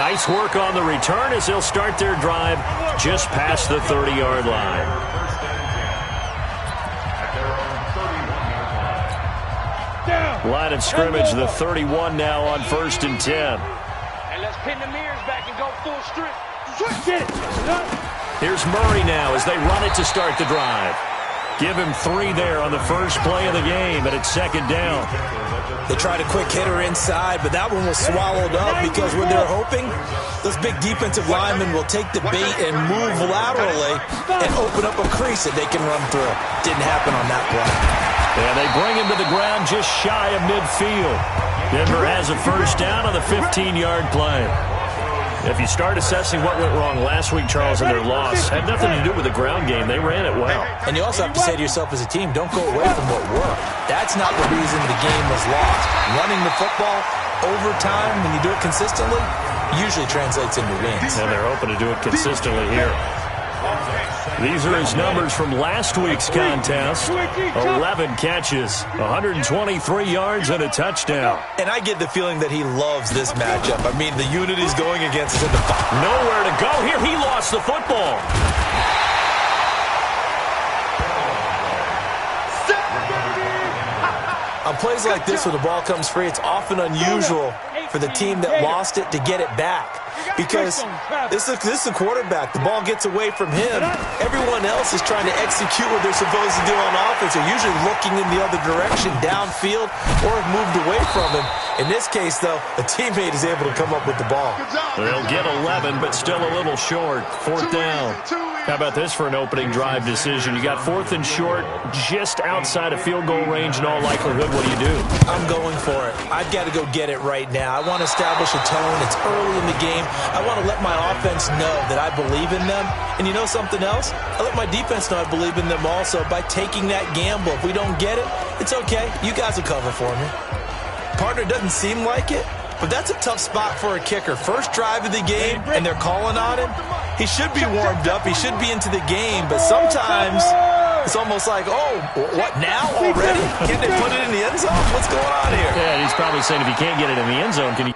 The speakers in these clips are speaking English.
Nice work on the return as they'll start their drive just past the 30-yard line. Line of scrimmage, the 31 now on 1st and 10. And let's pin the mirrors back and go full strip. Get it. Here's Murray now as they run it to start the drive. Give him 3 there on the first play of the game, and it's 2nd down. They tried a quick hitter inside, but that one was swallowed up because when they're hoping, those big defensive linemen will take the bait and move laterally and open up a crease that they can run through. Didn't happen on that play. And they bring him to the ground just shy of midfield. Denver has a first down on the 15-yard play. If you start assessing what went wrong last week, Charles, in their loss, had nothing to do with the ground game. They ran it well. And you also have to say to yourself as a team, don't go away from what worked. That's not the reason the game was lost. Running the football over time, when you do it consistently, usually translates into wins. And they're hoping to do it consistently here. These are his numbers from last week's contest. 11 catches, 123 yards, and a touchdown. And I get the feeling that he loves this matchup. I mean, the unit he's going against is in the box. Nowhere to go here. He lost the football. On plays like this where the ball comes free, it's often unusual for the team that lost it to get it back. Because this is a quarterback. The ball gets away from him. Everyone else is trying to execute what they're supposed to do on offense. They're usually looking in the other direction, downfield, or have moved away from him. In this case, though, a teammate is able to come up with the ball. They'll get 11, but still a little short. 4th down. How about this for an opening drive decision? You got 4th and short, just outside of field goal range in all likelihood. What do? I'm going for it. I've got to go get it right now. I want to establish a tone. It's early in the game. I want to let my offense know that I believe in them. And you know something else? I let my defense know I believe in them also by taking that gamble. If we don't get it, it's okay. You guys will cover for me. Partner, doesn't seem like it, but that's a tough spot for a kicker. First drive of the game, and they're calling on him. He should be warmed up. He should be into the game, but sometimes it's almost like, oh, what now already? Can't they put it in the end zone? What's going on here? Yeah, he's probably saying if you can't get it in the end zone, can you?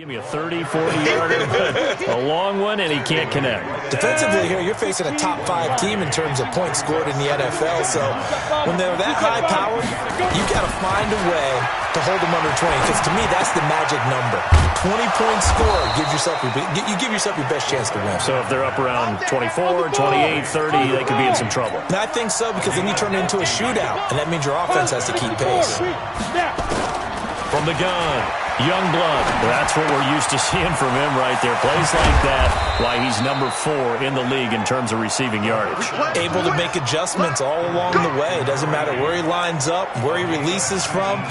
Give me a 30, 40-yarder, a long one, and he can't connect. Defensively here, you're facing a top 5 team in terms of points scored in the NFL. So when they're that high-powered, you got to find a way to hold them under 20. Because to me, that's the magic number. 20-point score gives yourself you give yourself your best chance to win. So if they're up around 24, 28, 30, they could be in some trouble. And I think so, because then you turn it into a shootout, and that means your offense has to keep pace. From the gun, Youngblood. That's what we're used to seeing from him right there. Plays like that, why he's number 4 in the league in terms of receiving yardage. Able to make adjustments all along the way. Doesn't matter where he lines up, where he releases from.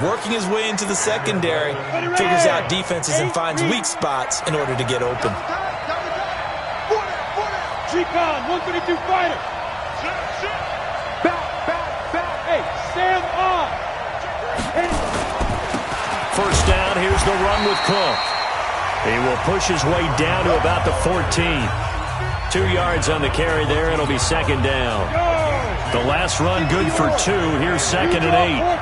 Working his way into the secondary, figures out defenses and finds weak spots in order to get open. G-Con, 132 fighter. Back. Hey, stand on. First down, here's the run with Cook. He will push his way down to about the 14. 2 yards on the carry there, and it'll be 2nd down. The last run good for 2. Here's 2nd and 8.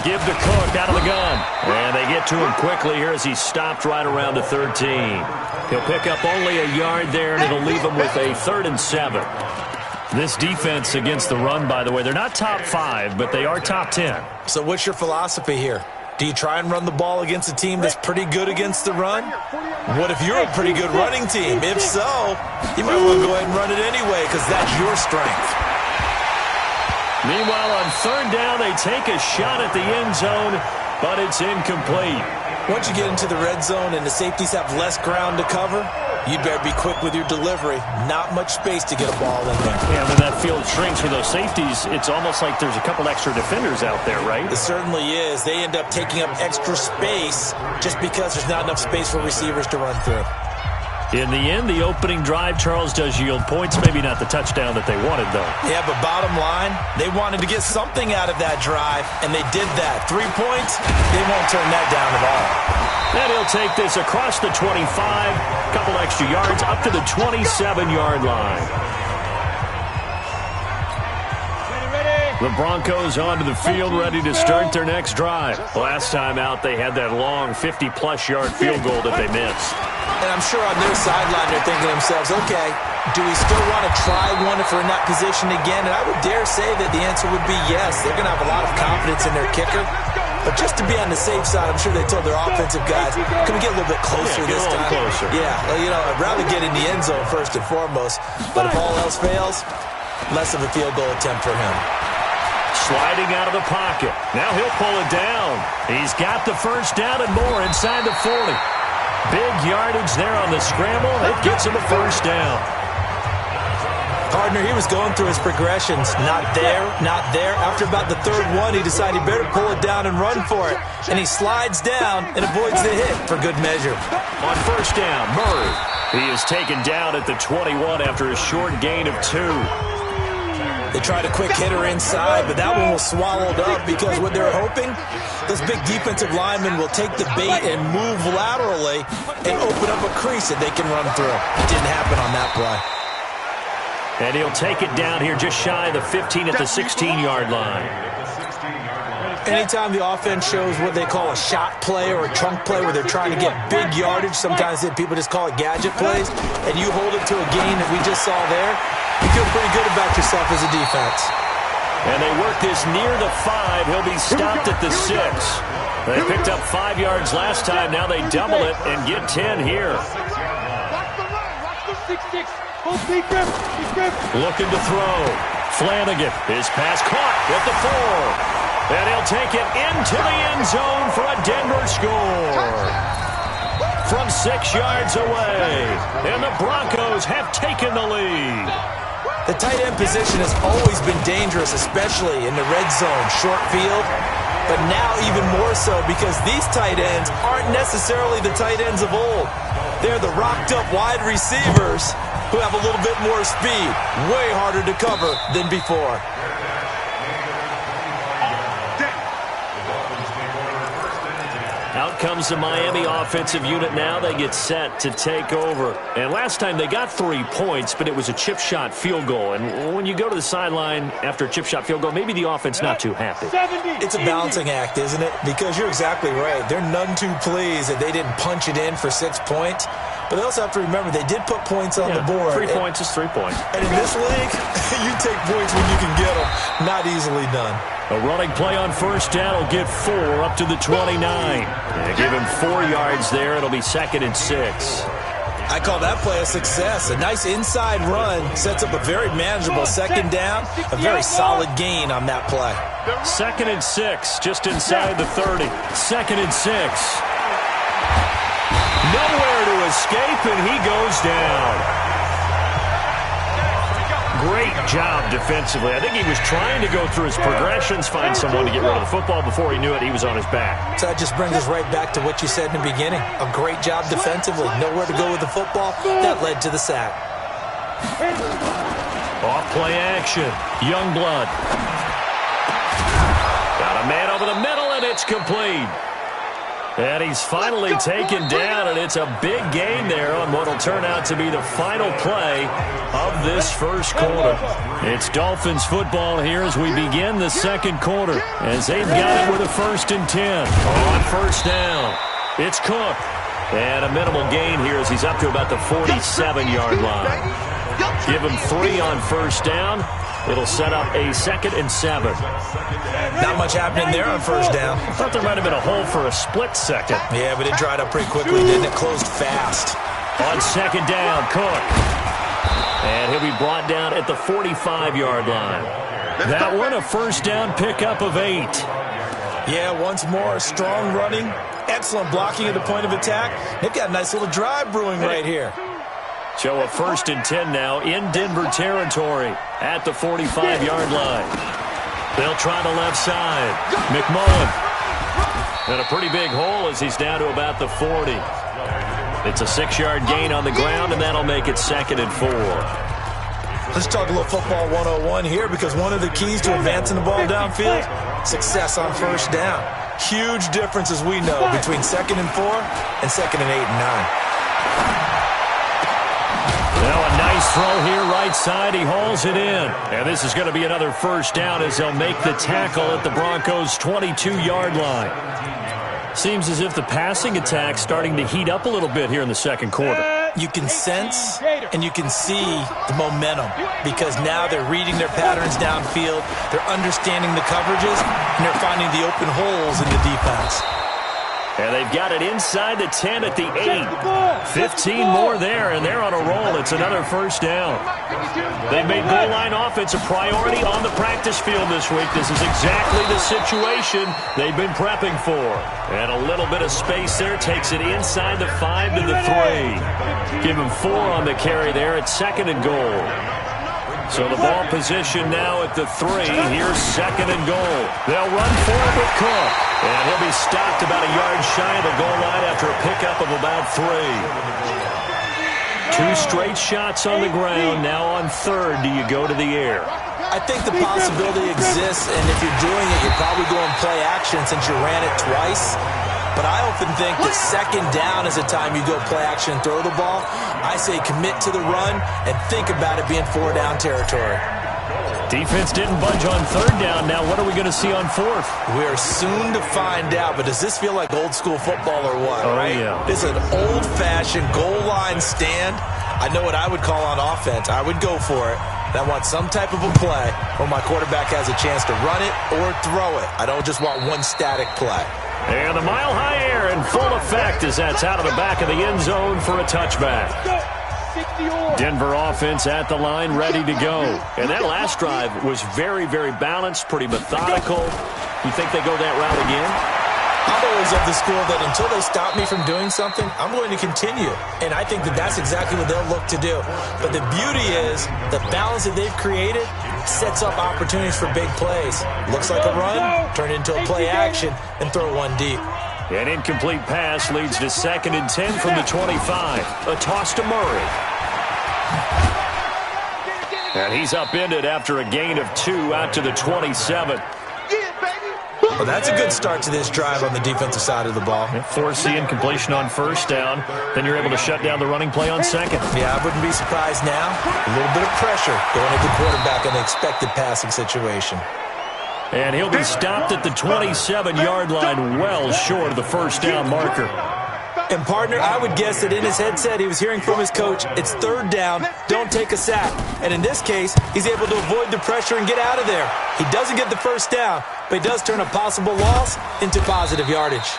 Give to Cook out of the gun. And they get to him quickly here as he's stopped right around the 13. He'll pick up only a yard there, and it'll leave him with a 3rd and 7. This defense against the run, by the way, they're not top 5, but they are top 10. So what's your philosophy here? Do you try and run the ball against a team that's pretty good against the run? What if you're a pretty good running team? If so, you might want to go ahead and run it anyway because that's your strength. Meanwhile, on 3rd down, they take a shot at the end zone, but it's incomplete. Once you get into the red zone and the safeties have less ground to cover, You better be quick with your delivery. Not much space to get a ball in there. Yeah, when that field shrinks for those safeties, it's almost like there's a couple extra defenders out there, right? It certainly is. They end up taking up extra space just because there's not enough space for receivers to run through. In the end, the opening drive, Charles, does yield points. Maybe not the touchdown that they wanted, though. Yeah, but bottom line, they wanted to get something out of that drive, and they did that. 3 points, they won't turn that down at all. And he'll take this across the 25, couple extra yards, up to the 27-yard line. The Broncos onto the field, ready to start their next drive. Last time out, they had that long 50-plus yard field goal that they missed. And I'm sure on their sideline they're thinking to themselves, okay, do we still want to try one if we're in that position again? And I would dare say that the answer would be yes. They're going to have a lot of confidence in their kicker. But just to be on the safe side, I'm sure they told their offensive guys, can we get a little bit closer this time? Closer. Yeah, well, you know, I'd rather get in the end zone first and foremost. But if all else fails, less of a field goal attempt for him. Sliding out of the pocket. Now he'll pull it down. He's got the first down and more inside the 40. Big yardage there on the scramble. It gets him a first down. Partner, he was going through his progressions. Not there, not there. After about the third one, he decided he better pull it down and run for it. And he slides down and avoids the hit for good measure. On first down, Murray. He is taken down at the 21 after a short gain of 2. They tried a quick hitter inside, but that one was swallowed up because what they're hoping, those big defensive linemen will take the bait and move laterally and open up a crease that they can run through. It didn't happen on that play. And he'll take it down here just shy of the 15 at the 16-yard line. Anytime the offense shows what they call a shot play or a chunk play where they're trying to get big yardage, sometimes people just call it gadget plays, and you hold it to a gain that we just saw there, you feel pretty good about yourself as a defense. And they work this near the 5. He'll be stopped at the 6. They picked up 5 yards last time. Now they double it and get 10 here. Looking to throw. Flanagan. His pass caught at the 4. And he'll take it into the end zone for a Denver score. From 6 yards away. And the Broncos have taken the lead. The tight end position has always been dangerous, especially in the red zone, short field. But now even more so because these tight ends aren't necessarily the tight ends of old. They're the rocked-up wide receivers who have a little bit more speed. Way harder to cover than before. Out comes the Miami offensive unit now. They get set to take over. And last time they got 3 points, but it was a chip shot field goal. And when you go to the sideline after a chip shot field goal, maybe the offense not too happy. It's a balancing act, isn't it? Because you're exactly right. They're none too pleased that they didn't punch it in for 6 points. But they also have to remember they did put points on the board. 3 points is 3 points. And in this league, you take points when you can get them. Not easily done. A running play on first down will get 4 up to the 29. And give him 4 yards there. It'll be 2nd and 6. I call that play a success. A nice inside run sets up a very manageable 2nd down. A very solid gain on that play. 2nd and 6, just inside the 30. 2nd and 6. Nowhere to escape, and he goes down. Great job defensively. I think he was trying to go through his progressions, find someone to get rid of the football. Before he knew it, he was on his back. So that just brings us right back to what you said in the beginning. A great job defensively. Nowhere to go with the football. That led to the sack. Off play action. Youngblood. Got a man over the middle, and it's complete. And he's finally taken down, and it's a big gain there on what will turn out to be the final play of this first quarter. It's Dolphins football here as we begin the second quarter, as they've got it with a 1st and 10. On first down, it's Cook. And a minimal gain here as he's up to about the 47-yard line. Give him 3 on first down. It'll set up a 2nd and 7. Not much happening there on first down. I thought there might have been a hole for a split second. Yeah, but it dried up pretty quickly, didn't it? Closed fast. On 2nd down, Cook. And he'll be brought down at the 45-yard line. That one, a first down pickup of 8. Yeah, once more, strong running, excellent blocking at the point of attack. They've got a nice little drive brewing right here. So a 1st and 10 now in Denver territory at the 45-yard line. They'll try the left side. McMullen. And a pretty big hole as he's down to about the 40. It's a 6-yard gain on the ground, and that'll make it 2nd and 4. Let's talk a little football 101 here, because one of the keys to advancing the ball downfield, success on 1st down. Huge difference, as we know, between 2nd and 4 and 2nd and 8 and 9. Now a nice throw here right side. He hauls it in. And this is going to be another 1st down as they'll make the tackle at the Broncos' 22-yard line. Seems as if the passing attack's starting to heat up a little bit here in the 2nd quarter. You can sense and you can see the momentum, because now they're reading their patterns downfield, they're understanding the coverages, and they're finding the open holes in the defense. And they've got it inside the 10 at the 8. 15 more there, and they're on a roll. It's another 1st down. They've made goal line offense a priority on the practice field this week. This is exactly the situation they've been prepping for. And a little bit of space there takes it inside the 5 to the 3. Give him 4 on the carry there at 2nd and goal. So the ball position now at the 3. Here's 2nd and goal. They'll run for it with Cook. And he'll be stopped about a yard shy of the goal line after a pickup of about 3. 2 straight shots on the ground. Now on 3rd, do you go to the air? I think the possibility exists, and if you're doing it, you're probably going play action since you ran it twice. But I often think that 2nd down is the time you go play action and throw the ball. I say commit to the run and think about it being 4-down territory. Defense didn't budge on 3rd down. Now what are we going to see on 4th? We're soon to find out, but does this feel like old school football or what? Oh, right? Yeah. This is an old-fashioned goal line stand. I know what I would call on offense. I would go for it. I want some type of a play where my quarterback has a chance to run it or throw it. I don't just want one static play. And the mile-high air in full effect as that's out of the back of the end zone for a touchback. Denver offense at the line, ready to go. And that last drive was very, very balanced, pretty methodical. You think they go that route again? I'm always of the school that until they stop me from doing something, I'm going to continue. And I think that that's exactly what they'll look to do. But the beauty is the balance that they've created sets up opportunities for big plays. Looks like a run, turn it into a play action, and throw one deep. An incomplete pass leads to 2nd and 10 from the 25. A toss to Murray. And he's upended after a gain of 2 out to the 27. Well, that's a good start to this drive on the defensive side of the ball. Force the incompletion on 1st down. Then you're able to shut down the running play on 2nd. Yeah, I wouldn't be surprised now. A little bit of pressure going at the quarterback in the expected passing situation. And he'll be stopped at the 27-yard line, well short of the 1st down marker. And, partner, I would guess that in his headset he was hearing from his coach, it's 3rd down, don't take a sack. And in this case, he's able to avoid the pressure and get out of there. He doesn't get the 1st down, but he does turn a possible loss into positive yardage.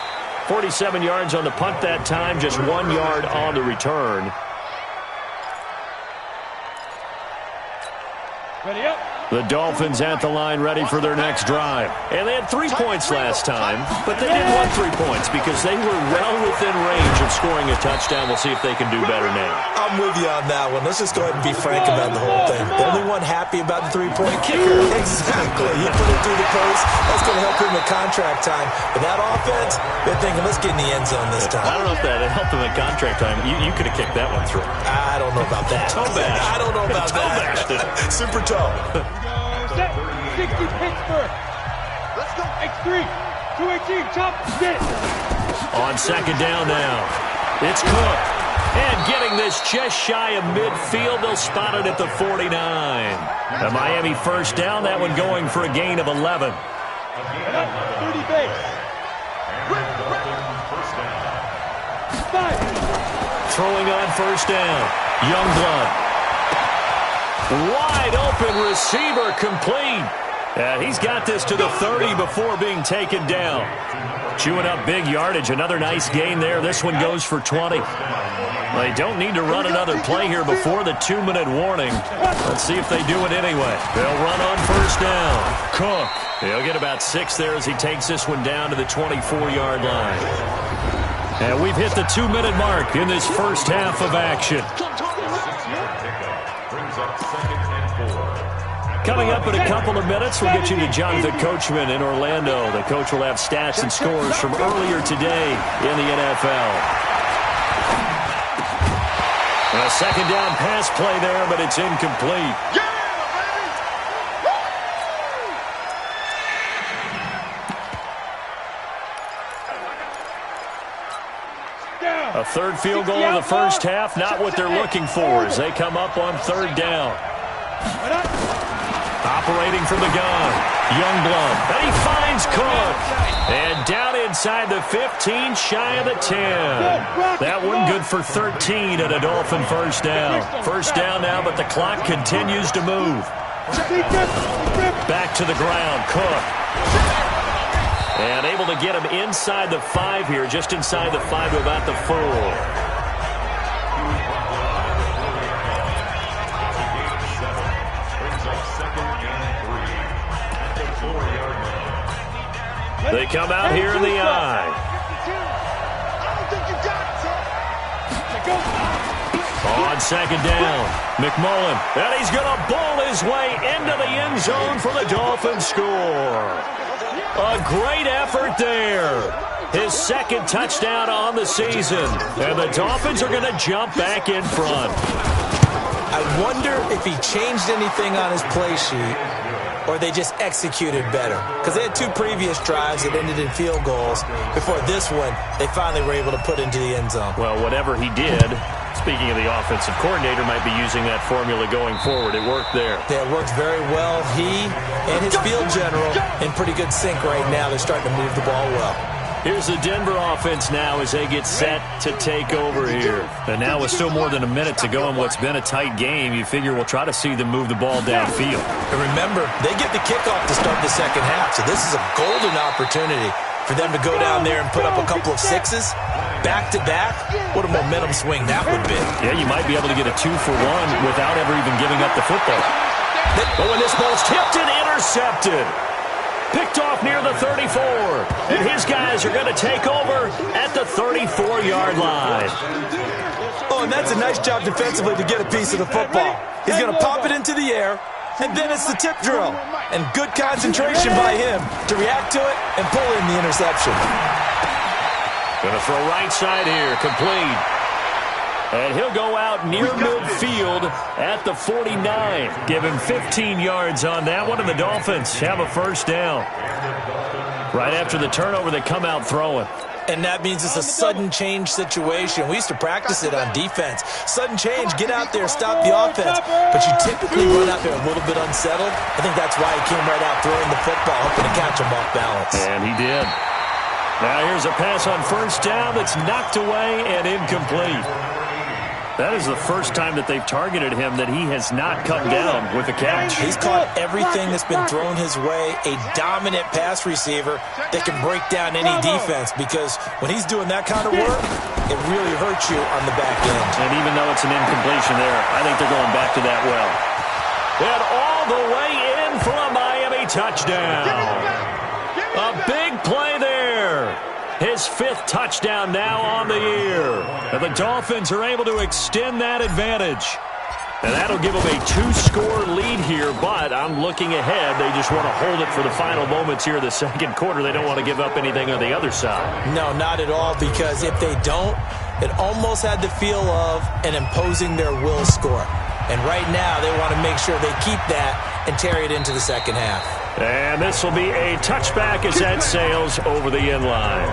47 yards on the punt that time, just 1 yard on the return. Ready up. The Dolphins at the line ready for their next drive. And they had 3 points last time, but they didn't want 3 points because they were well within range of scoring a touchdown. We'll see if they can do better now. I'm with you on that one. Let's just go ahead and be frank about the whole thing. The only one happy about the 3-point kicker. Exactly. He put it through the post. That's going to help him at contract time. But that offense, they're thinking, let's get in the end zone this time. I don't know if that helped him at contract time. You could have kicked that one through. I don't know about that. Toe bash. I don't know about toe that. Bashed. Super toe. Set. 60 Pittsburgh. Let's go. X3. 218. Chop. Get it. On 2nd down now. It's Cook. And getting this just shy of midfield. They'll spot it at the 49. The Miami 1st down. That one going for a gain of 11. 30 base. 5. Throwing on 1st down. Youngblood. Wide open receiver complete. And he's got this to the 30 before being taken down. Chewing up big yardage. Another nice gain there. This one goes for 20. They don't need to run another play here before the 2-minute warning. Let's see if they do it anyway. They'll run on 1st down. Cook. He'll get about 6 there as he takes this one down to the 24-yard line. And we've hit the 2-minute mark in this first half of action. Coming up in a couple of minutes, we'll get you to Jonathan Coachman in Orlando. The coach will have stats and scores from earlier today in the NFL. A second down pass play there, but it's incomplete. A third field goal in the first half, not what they're looking for as they come up on third down. Operating from the gun, Youngblood, and he finds Cook. And down inside the 15, shy of the 10. That one good for 13 and a Dolphin first down. First down now, but the clock continues to move. Back to the ground, Cook. And able to get him inside the 5 here, just inside the 5 to about the 4. They come out here in the eye. On second down, McMullen. And he's going to bowl his way into the end zone for the Dolphins score. A great effort there. His second touchdown on the season. And the Dolphins are going to jump back in front. I wonder if he changed anything on his play sheet or they just executed better. Because they had 2 previous drives that ended in field goals. Before this one, they finally were able to put into the end zone. Well, whatever he did, speaking of the offensive coordinator, might be using that formula going forward. It worked there. Yeah, it worked very well. He and his field general in pretty good sync right now. They're starting to move the ball well. Here's the Denver offense now as they get set to take over here. And now with still more than a minute to go in what's been a tight game, you figure we'll try to see them move the ball downfield. And remember, they get the kickoff to start the second half, so this is a golden opportunity for them to go down there and put up a couple of 6s. Back-to-back, what a momentum swing that would be. Yeah, you might be able to get a 2-for-1 without ever even giving up the football. But when this ball's tipped and intercepted, picked off near the 34, and his guys are going to take over at the 34-yard line. Oh, and that's a nice job defensively to get a piece of the football. He's going to pop it into the air, and then it's the tip drill. And good concentration by him to react to it and pull in the interception. Going to throw right side here, complete. And he'll go out near midfield at the 49. Give him 15 yards on that one, and the Dolphins have a first down. Right after the turnover, they come out throwing. And that means it's a sudden change situation. We used to practice it on defense. Sudden change, get out there, stop the offense. But you typically run out there a little bit unsettled. I think that's why he came right out throwing the football, hoping to catch him off balance. And he did. Now here's a pass on first down that's knocked away and incomplete. That is the first time that they've targeted him that he has not come down with a catch. He's caught everything that's been thrown his way, a dominant pass receiver that can break down any defense, because when he's doing that kind of work, it really hurts you on the back end. And even though it's an incompletion there, I think they're going back to that well. And all the way in for a Miami touchdown. A big play there. His 5th touchdown now on the year. And the Dolphins are able to extend that advantage. And that'll give them a 2-score lead here, but I'm looking ahead. They just want to hold it for the final moments here of the second quarter. They don't want to give up anything on the other side. No, not at all, because if they don't, it almost had the feel of an imposing their will score. And right now, they want to make sure they keep that and carry it into the second half. And this will be a touchback as that sails over the end line.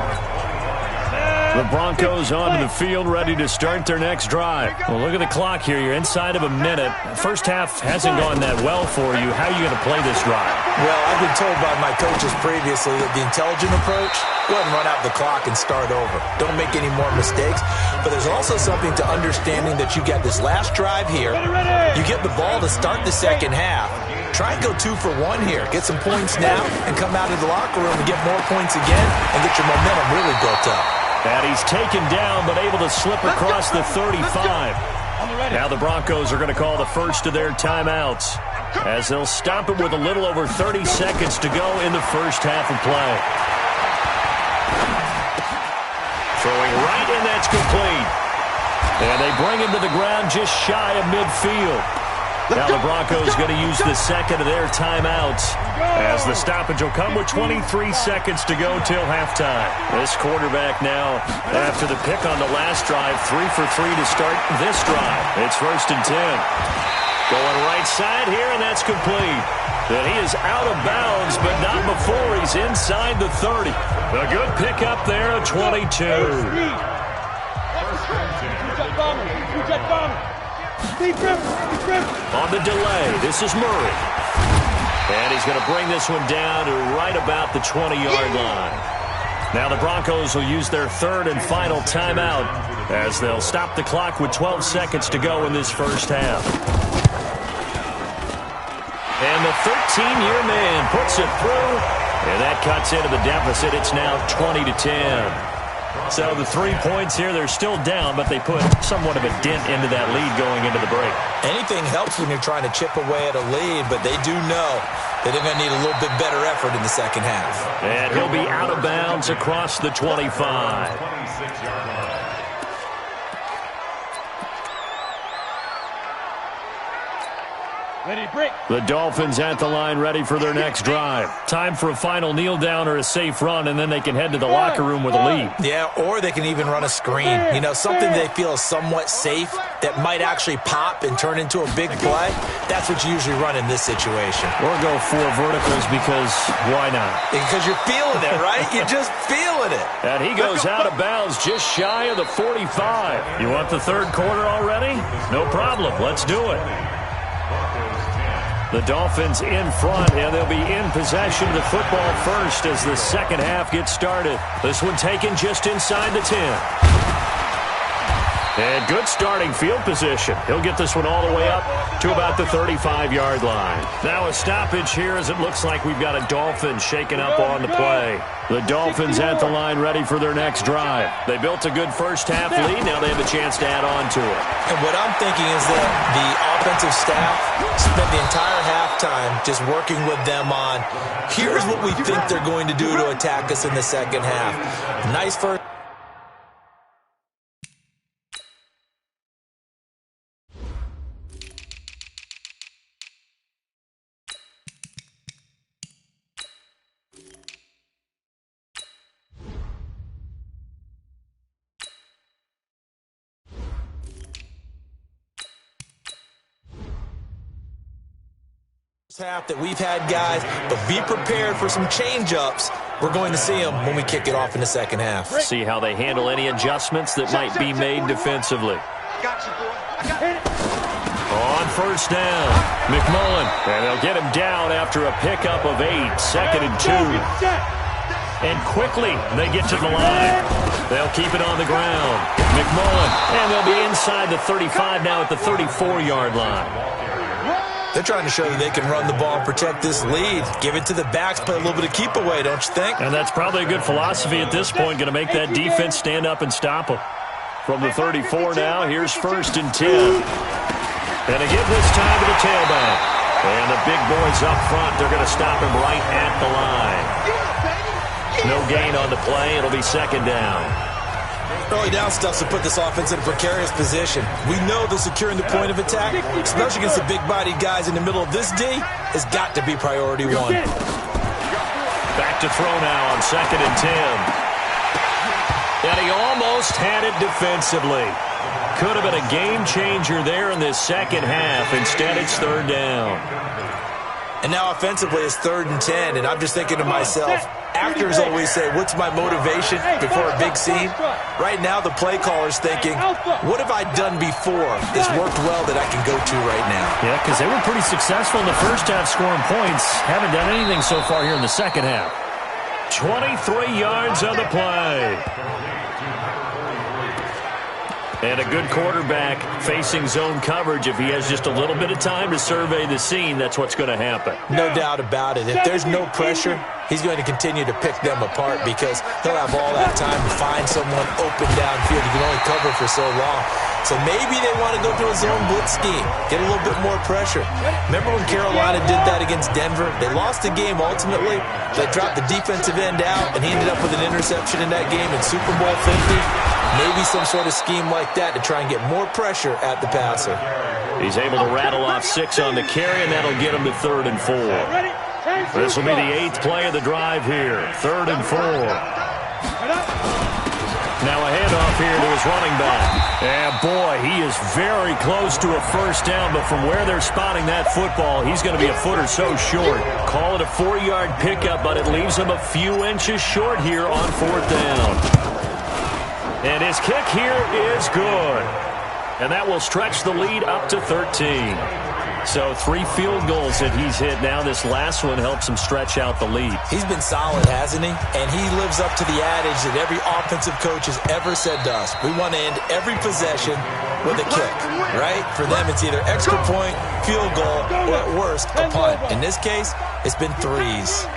The Broncos onto the field, ready to start their next drive. Well, look at the clock here. You're inside of a minute. First half hasn't gone that well for you. How are you going to play this drive? Well, I've been told by my coaches previously that the intelligent approach, go ahead and run out the clock and start over. Don't make any more mistakes. But there's also something to understanding that you got this last drive here. You get the ball to start the second half. Try and go 2-for-1 here. Get some points now and come out of the locker room and get more points again and get your momentum really built up. And he's taken down but able to slip across the 35. Now the Broncos are going to call the first of their timeouts as they'll stop it with a little over 30 seconds to go in the first half of play. Throwing right, and that's complete. And they bring him to the ground just shy of midfield. Now the Broncos going to use the second of their timeouts as the stoppage will come with 23 seconds to go till halftime. This quarterback now, after the pick on the last drive, 3 for 3 to start this drive. It's 1st and 10. Going right side here, and that's complete. Then he is out of bounds, but not before he's inside the 30. A good pickup there, a 22. On the delay, this is Murray. And he's going to bring this one down to right about the 20-yard line. Now the Broncos will use their third and final timeout as they'll stop the clock with 12 seconds to go in this first half. And the 13-year man puts it through, and that cuts into the deficit. It's now 20-10. So the 3 points here, they're still down, but they put somewhat of a dent into that lead going into the break. Anything helps when you're trying to chip away at a lead, but they do know that they're going to need a little bit better effort in the second half. And he'll be out of bounds across the 25. The Dolphins at the line ready for their next drive. Time for a final kneel down or a safe run, and then they can head to the locker room with a lead. Yeah, or they can even run a screen. You know, something they feel is somewhat safe that might actually pop and turn into a big play. That's what you usually run in this situation. Or go 4 verticals because why not? Because you're feeling it, right? You're just feeling it. And he goes out of bounds just shy of the 45. You want the third quarter already? No problem. Let's do it. The Dolphins in front, and they'll be in possession of the football first as the second half gets started. This one taken just inside the 10. And good starting field position. He'll get this one all the way up to about the 35-yard line. Now a stoppage here as it looks like we've got a Dolphin shaking up on the play. The Dolphins at the line ready for their next drive. They built a good first half lead. Now they have a chance to add on to it. And what I'm thinking is that the offensive staff spent the entire halftime just working with them on, here's what we think they're going to do to attack us in the second half. Nice first. Half that we've had, guys, but be prepared for some change-ups. We're going to see them when we kick it off in the second half. See how they handle any adjustments that might be made defensively. On first down, McMullen, and they'll get him down after a pickup of 8, 2nd and 2. And quickly they get to the line. They'll keep it on the ground. McMullen, and they'll be inside the 35 now at the 34-yard line. They're trying to show that they can run the ball and protect this lead. Give it to the backs, play a little bit of keep away, don't you think? And that's probably a good philosophy at this point, going to make that defense stand up and stop them. From the 34 now, here's 1st and 10. And they give this time to the tailback. And the big boys up front, they're going to stop him right at the line. No gain on the play. It'll be 2nd down. Early down stuff to put this offense in a precarious position. We know that securing the point of attack, especially against the big-bodied guys in the middle of this D, has got to be priority 1. Back to throw now on 2nd and 10. And he almost had it defensively. Could have been a game changer there in this second half. Instead, it's 3rd down. And now offensively, it's 3rd and 10. And I'm just thinking to myself, actors always say, what's my motivation before a big scene? Right now, the play caller's thinking, what have I done before that's worked well that I can go to right now? Yeah, because they were pretty successful in the first half scoring points. Haven't done anything so far here in the second half. 23 yards on the play. And a good quarterback facing zone coverage. If he has just a little bit of time to survey the scene, that's what's going to happen. No doubt about it. If there's no pressure, he's going to continue to pick them apart because he'll have all that time to find someone open downfield. He can only cover for so long. So maybe they want to go to a zone blitz scheme, get a little bit more pressure. Remember when Carolina did that against Denver? They lost the game ultimately. They dropped the defensive end out, and he ended up with an interception in that game in Super Bowl 50. Maybe some sort of scheme like that to try and get more pressure at the passer. He's able to rattle off 6 on the carry, and that'll get him to 3rd and 4. This will be the 8th play of the drive here. 3rd and 4. Now a handoff here to his running back. And boy, he is very close to a first down, but from where they're spotting that football, he's going to be a foot or so short. Call it a 4-yard pickup, but it leaves him a few inches short here on 4th down. And his kick here is good. And that will stretch the lead up to 13. So 3 field goals that he's hit now. This last one helps him stretch out the lead. He's been solid, hasn't he? And he lives up to the adage that every offensive coach has ever said to us. We want to end every possession with a kick, right? For them, it's either extra point, field goal, or at worst, a punt. In this case, it's been 3s.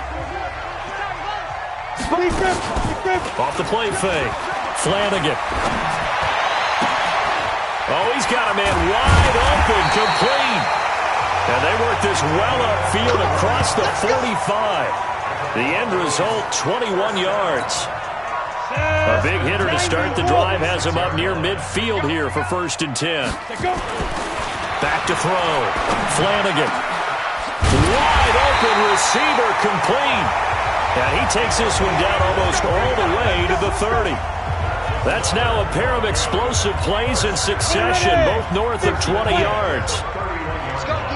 Off the play fake. Flanagan. Oh, he's got a man wide open, complete. And they work this well upfield across the 45. The end result, 21 yards. A big hitter to start the drive has him up near midfield here for 1st and 10. Back to throw. Flanagan. Wide open receiver, complete. And he takes this one down almost all the way to the 30. That's now a pair of explosive plays in succession, both north of 20 yards.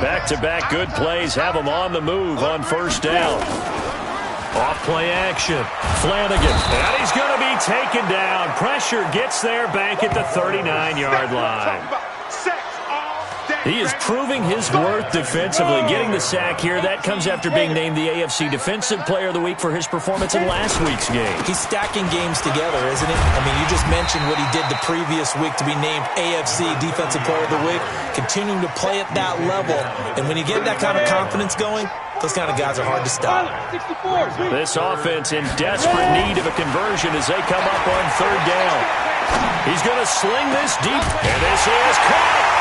Back-to-back good plays have him on the move on 1st down. Off-play action. Flanagan. And he's going to be taken down. Pressure gets there back at the 39-yard line. He is proving his worth defensively, getting the sack here. That comes after being named the AFC Defensive Player of the Week for his performance in last week's game. He's stacking games together, isn't he? I mean, you just mentioned what he did the previous week to be named AFC Defensive Player of the Week, continuing to play at that level. And when you get that kind of confidence going, those kind of guys are hard to stop. This offense in desperate need of a conversion as they come up on 3rd down. He's going to sling this deep, and this is caught.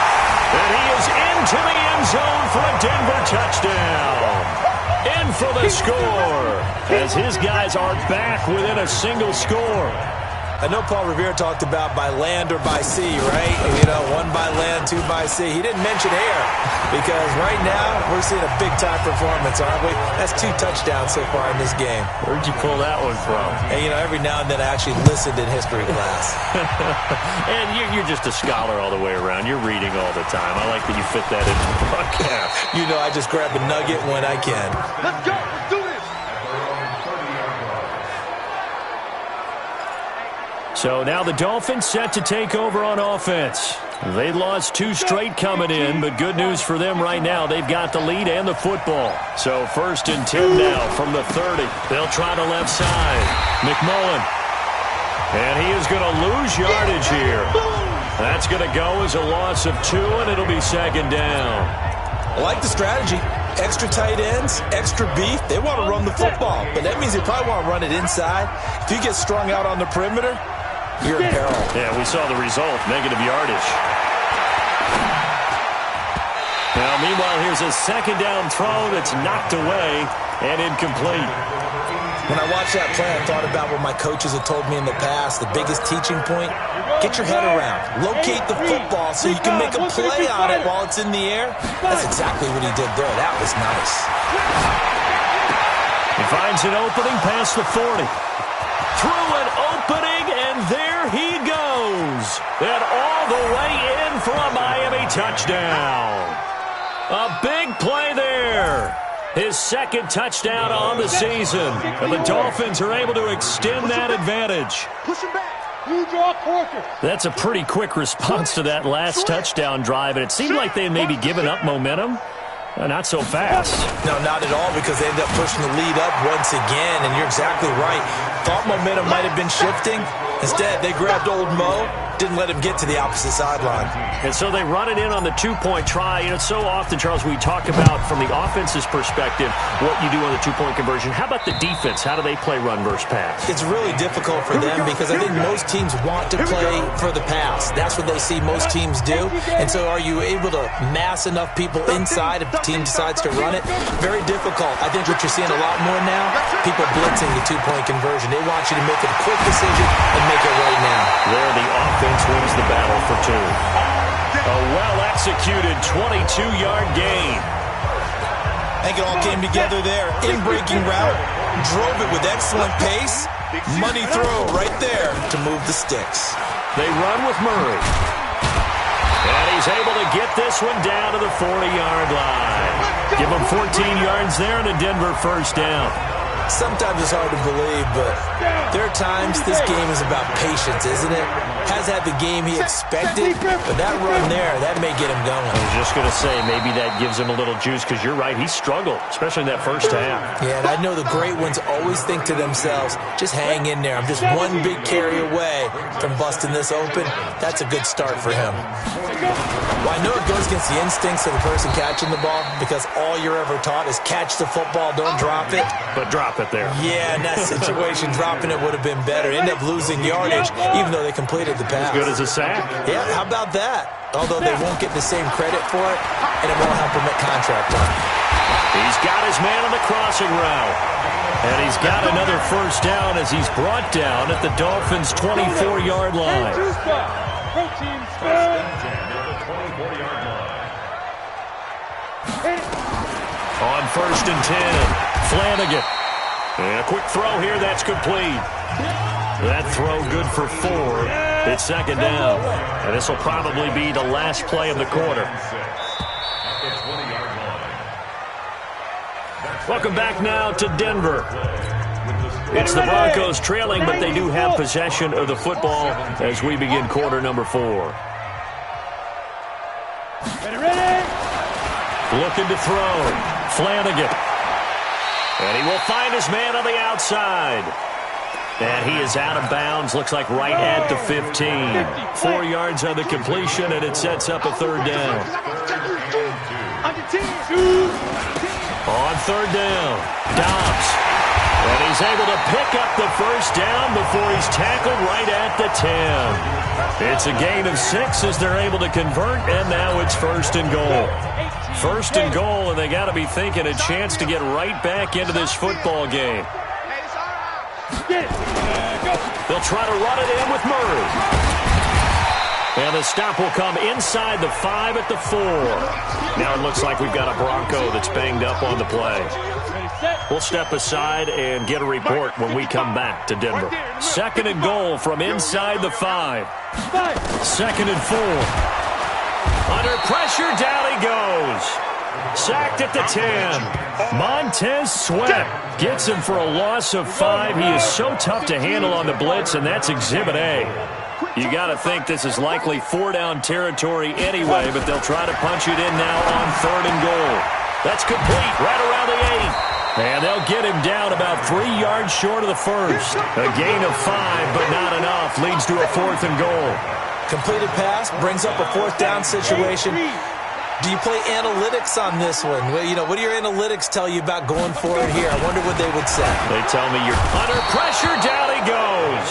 And he is into the end zone for a Denver touchdown. In for the score, as his guys are back within a single score. I know Paul Revere talked about by land or by sea, right? You know, 1 by land, 2 by sea. He didn't mention air because right now we're seeing a big-time performance, aren't we? That's 2 touchdowns so far in this game. Where'd you pull that one from? And, you know, every now and then I actually listened in history class. And you're just a scholar all the way around. You're reading all the time. I like that you fit that in the broadcast. You know, I just grab a nugget when I can. Let's go. Let's do this. So now the Dolphins set to take over on offense. They lost 2 straight coming in, but good news for them right now. They've got the lead and the football. So 1st and 10 now from the 30. They'll try the left side. McMullen. And he is going to lose yardage here. That's going to go as a loss of 2, and it'll be 2nd down. I like the strategy. Extra tight ends, extra beef. They want to run the football, but that means they probably want to run it inside. If you get strung out on the perimeter, you're in peril. Yeah, we saw the result, negative yardage. Now, meanwhile, here's a 2nd down throw that's knocked away and incomplete. When I watched that play, I thought about what my coaches have told me in the past. The biggest teaching point, get your head around. Locate the football so you can make a play on it while it's in the air. That's exactly what he did there. That was nice. He finds an opening past the 40. Through an opening, and there he goes. And all the way in for a Miami touchdown. A big play there. His 2nd touchdown on the season. And the Dolphins are able to extend that advantage. Push him back. You draw quarter. That's a pretty quick response to that last touchdown drive, and it seemed like they had maybe given up momentum. Not so fast. No, not at all, because they ended up pushing the lead up once again, and you're exactly right. Thought momentum might have been shifting. Instead, they grabbed old Mo, didn't let him get to the opposite sideline. And so they run it in on the 2-point try. You know, so often, Charles, we talk about from the offense's perspective what you do on the 2-point conversion. How about the defense? How do they play run versus pass? It's really difficult for them because I think most teams want to play for the pass. That's what they see most teams do. And so are you able to mass enough people inside if the team decides to run it? Very difficult. I think what you're seeing a lot more now, people blitzing the 2-point conversion. They want you to make a quick decision and make it right now. There, the offense wins the battle for 2. A well-executed 22-yard gain. I think it all came together there. In-breaking route, drove it with excellent pace. Money throw right there to move the sticks. They run with Murray. And he's able to get this one down to the 40-yard line. Give him 14 yards there and a Denver first down. Sometimes it's hard to believe, but there are times this game is about patience, isn't it? Has had the game he expected, but that run there, that may get him going. I was just going to say, maybe that gives him a little juice, because you're right, he struggled, especially in that first half. Yeah, and I know the great ones always think to themselves, just hang in there. I'm just one big carry away from busting this open. That's a good start for him. Well, I know it goes against the instincts of the person catching the ball, because all you're ever taught is catch the football, don't drop it. But drop it there. Yeah, in that situation, dropping it would have been better. End up losing yardage, even though they completed the pass. As good as a sack. Yeah, how about that? Although they won't get the same credit for it, and it won't help him at contract time. He's got his man on the crossing route. And he's got another first down as he's brought down at the Dolphins' 24-yard line. On 1st and 10, Flanagan. And a quick throw here, that's complete. That throw good for 4. It's second down. And this will probably be the last play of the quarter. Welcome back now to Denver. It's the Broncos trailing, but they do have possession of the football as we begin quarter number 4. Looking to throw. Flanagan. And he will find his man on the outside. And he is out of bounds, looks like right at the 15. 4 yards on the completion, and it sets up a third down. On third down, Dobbs. And he's able to pick up the first down before he's tackled right at the 10. It's a gain of 6 as they're able to convert, and now it's 1st and goal. 1st and goal, and they got to be thinking a chance to get right back into this football game. They'll try to run it in with Murray. And the stop will come inside the 5 at the 4. Now it looks like we've got a Bronco that's banged up on the play. We'll step aside and get a report when we come back to Denver. 2nd and goal from inside the 5. 2nd and 4. Under pressure, down he goes. Sacked at the 10. Montez Sweat gets him for a loss of 5. He is so tough to handle on the blitz, and that's Exhibit A. You got to think this is likely 4-down territory anyway, but they'll try to punch it in now on 3rd and goal. That's complete right around the 8. And they'll get him down about 3 yards short of the first. A gain of 5, but not enough. Leads to a 4th and goal. Completed pass brings up a 4th down situation. Do you play analytics on this one? Well, you know, what do your analytics tell you about going for it here? I wonder what they would say. They tell me you're under pressure. Down he goes.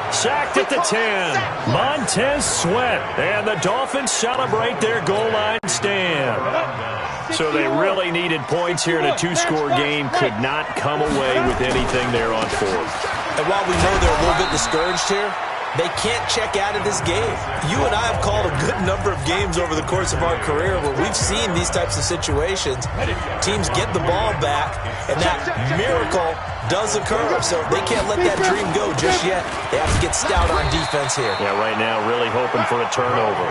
Sacked at the 10. Montez Sweat. And the Dolphins celebrate their goal line stand. So they really needed points here in a 2-score game. Could not come away with anything there on 4th. And while we know they're a little bit discouraged here, they can't check out of this game. You and I have called a good number of games over the course of our career where we've seen these types of situations. Teams get the ball back, and that miracle does occur. So they can't let that dream go just yet. They have to get stout on defense here. Yeah, right now really hoping for a turnover.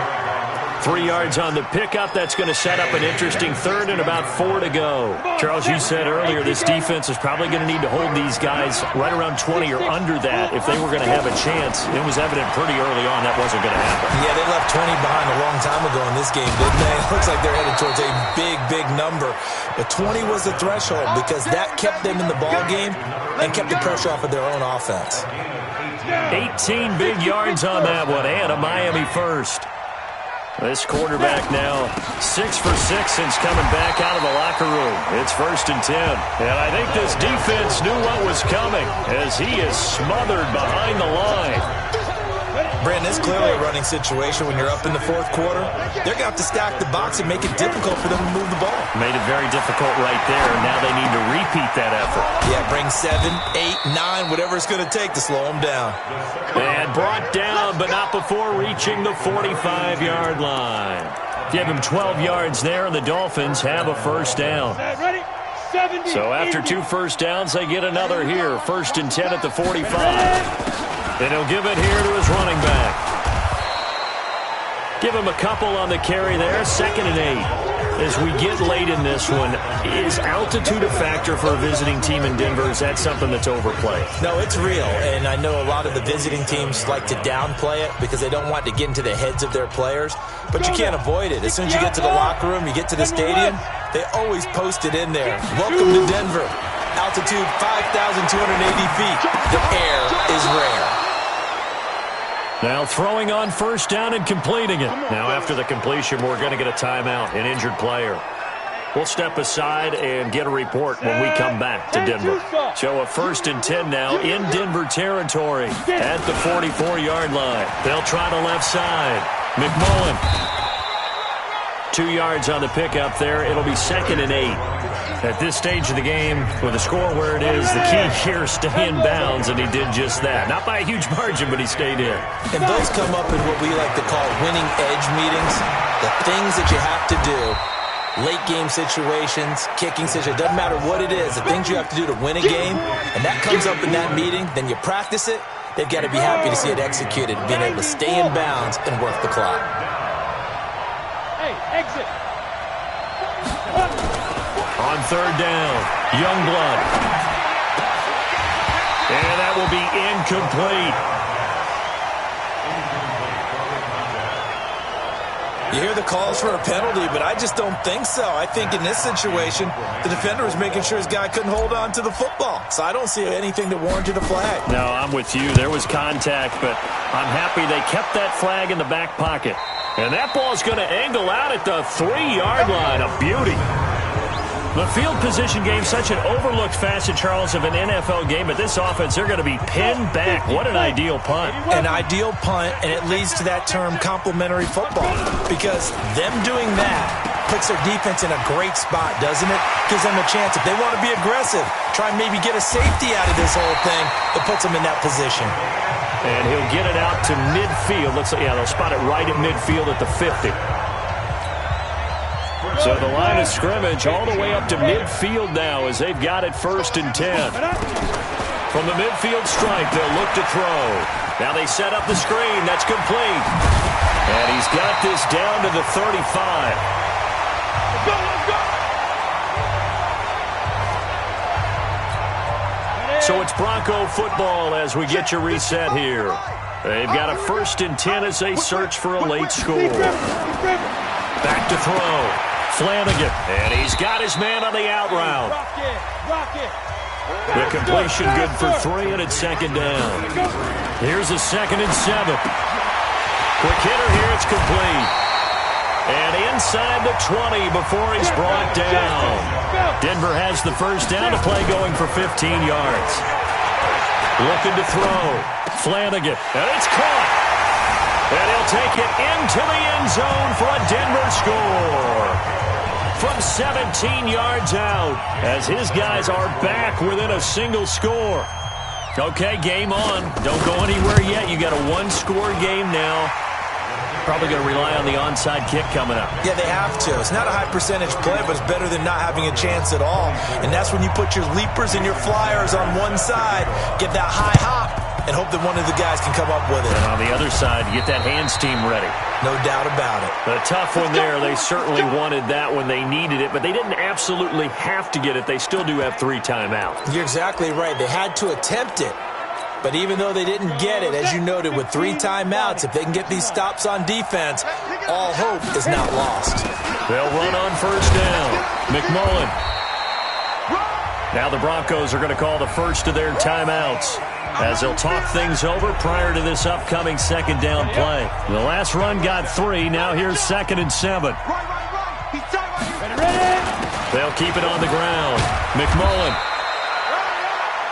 3 yards on the pickup. That's going to set up an interesting 3rd and about 4 to go. Charles, you said earlier this defense is probably going to need to hold these guys right around 20 or under that if they were going to have a chance. It was evident pretty early on that wasn't going to happen. Yeah, they left 20 behind a long time ago in this game, didn't they? It looks like they're headed towards a big, big number. But 20 was the threshold because that kept them in the ball game and kept the pressure off of their own offense. 18 big yards on that one, and a Miami first. This quarterback now 6 for 6 since coming back out of the locker room. It's 1st and 10. And I think this defense knew what was coming as he is smothered behind the line. Brandon, it's clearly a running situation when you're up in the fourth quarter. They're going to have to stack the box and make it difficult for them to move the ball. Made it very difficult right there, and now they need to repeat that effort. Yeah, bring 7, 8, 9, whatever it's going to take to slow them down. And brought down, but not before reaching the 45-yard line. Give him 12 yards there, and the Dolphins have a first down. Ready? 70, so after 2 first downs, they get another here. 1st and 10 at the 45. And he'll give it here to his running back. Give him a couple on the carry there. 2nd and 8. As we get late in this one, is altitude a factor for a visiting team in Denver? Is that something that's overplayed? No, it's real, and I know a lot of the visiting teams like to downplay it because they don't want to get into the heads of their players, but you can't avoid it. As soon as you get to the locker room, you get to the stadium, they always post it in there. Welcome to Denver. Altitude 5,280 feet. The air is rare. Now throwing on first down and completing it. Now after the completion, we're going to get a timeout, an injured player. We'll step aside and get a report when we come back to Denver. So a 1st and 10 now in Denver territory at the 44-yard line. They'll try to left side. McMullen. 2 yards on the pickup there. It'll be 2nd and 8. At this stage of the game, with the score where it is, the key here is stay in bounds, and he did just that. Not by a huge margin, but he stayed in. And those come up in what we like to call winning edge meetings. The things that you have to do, late game situations, kicking situations, doesn't matter what it is, the things you have to do to win a game, and that comes up in that meeting, then you practice it, they've got to be happy to see it executed, being able to stay in bounds and work the clock. Hey, exit. On 3rd down, Youngblood. And that will be incomplete. You hear the calls for a penalty, but I just don't think so. I think in this situation, the defender was making sure his guy couldn't hold on to the football. So I don't see anything that warranted a flag. No, I'm with you. There was contact, but I'm happy they kept that flag in the back pocket. And that ball's going to angle out at the 3-yard line. A beauty. The field position game, such an overlooked facet, Charles, of an NFL game. But this offense, they're going to be pinned back. What an ideal punt. An ideal punt, and it leads to that term complementary football. Because them doing that puts their defense in a great spot, doesn't it? Gives them a chance. If they want to be aggressive, try and maybe get a safety out of this whole thing, it puts them in that position. And he'll get it out to midfield. Looks like, yeah, they'll spot it right at midfield at the 50. So the line of scrimmage all the way up to midfield now as they've got it 1st and 10. From the midfield stripe, they'll look to throw. Now they set up the screen. That's complete. And he's got this down to the 35. So it's Bronco football as we get you reset here. They've got a 1st and 10 as they search for a late score. Back to throw. Flanagan, and he's got his man on the out route. The completion good for 3, and it's 2nd down. Here's a 2nd and 7. Quick hitter here, it's complete. And inside the 20 before he's brought down. Denver has the first down to play, going for 15 yards. Looking to throw. Flanagan, and it's caught. And he'll take it into the end zone for a Denver score. From 17 yards out, as his guys are back within a single score. Okay, game on. Don't go anywhere yet. You got a 1-score game now. Probably going to rely on the onside kick coming up. Yeah, they have to. It's not a high percentage play, but it's better than not having a chance at all. And that's when you put your leapers and your flyers on one side, get that high hop, and hope that one of the guys can come up with it. And on the other side, you get that hands team ready. No doubt about it. A tough one there. They certainly wanted that when they needed it, but they didn't absolutely have to get it. They still do have 3 timeouts. You're exactly right. They had to attempt it. But even though they didn't get it, as you noted, with 3 timeouts, if they can get these stops on defense, all hope is not lost. They'll run on first down. McMullen. Now the Broncos are going to call the first of their timeouts as they'll talk things over prior to this upcoming 2nd down play. The last run got 3. Now here's 2nd and 7. They'll keep it on the ground. McMullen.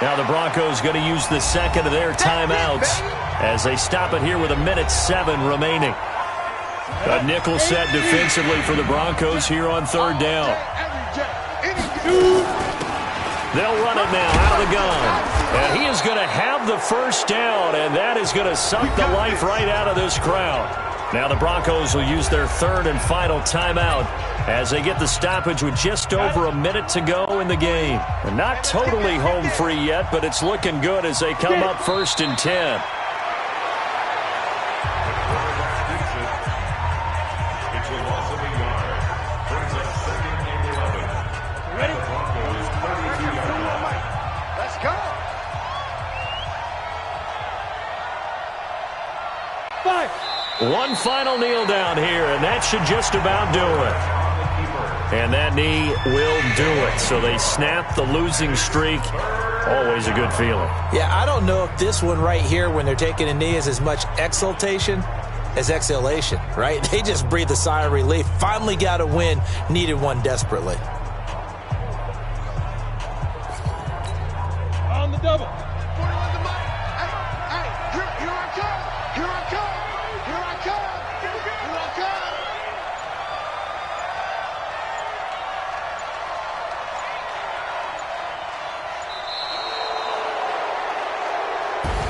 Now the Broncos going to use the 2nd of their timeouts as they stop it here with 1:07 remaining. A nickel set defensively for the Broncos here on third down. They'll run it now out of the gun. And he is going to have the first down, and that is going to suck the life right out of this crowd. Now the Broncos will use their third and final timeout as they get the stoppage with just over a minute to go in the game. And not totally home free yet, but it's looking good as they come up 1st and 10. One final kneel down here, and that should just about do it. And that knee will do it. So they snap the losing streak. Always a good feeling. Yeah, I don't know if this one right here, when they're taking a knee, is as much exultation as exhalation, right? They just breathe a sigh of relief. Finally got a win, needed one desperately. On the double.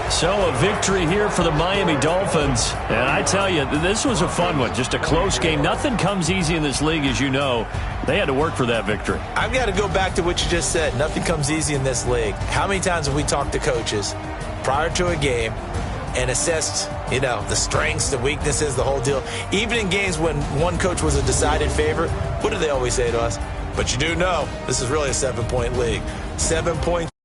So a victory here for the Miami Dolphins. And I tell you, this was a fun one. Just a close game. Nothing comes easy in this league, as you know. They had to work for that victory. I've got to go back to what you just said. Nothing comes easy in this league. How many times have we talked to coaches prior to a game and assessed, you know, the strengths, the weaknesses, the whole deal? Even in games when one coach was a decided favorite, what do they always say to us? But you do know this is really a 7-point league. 7 points.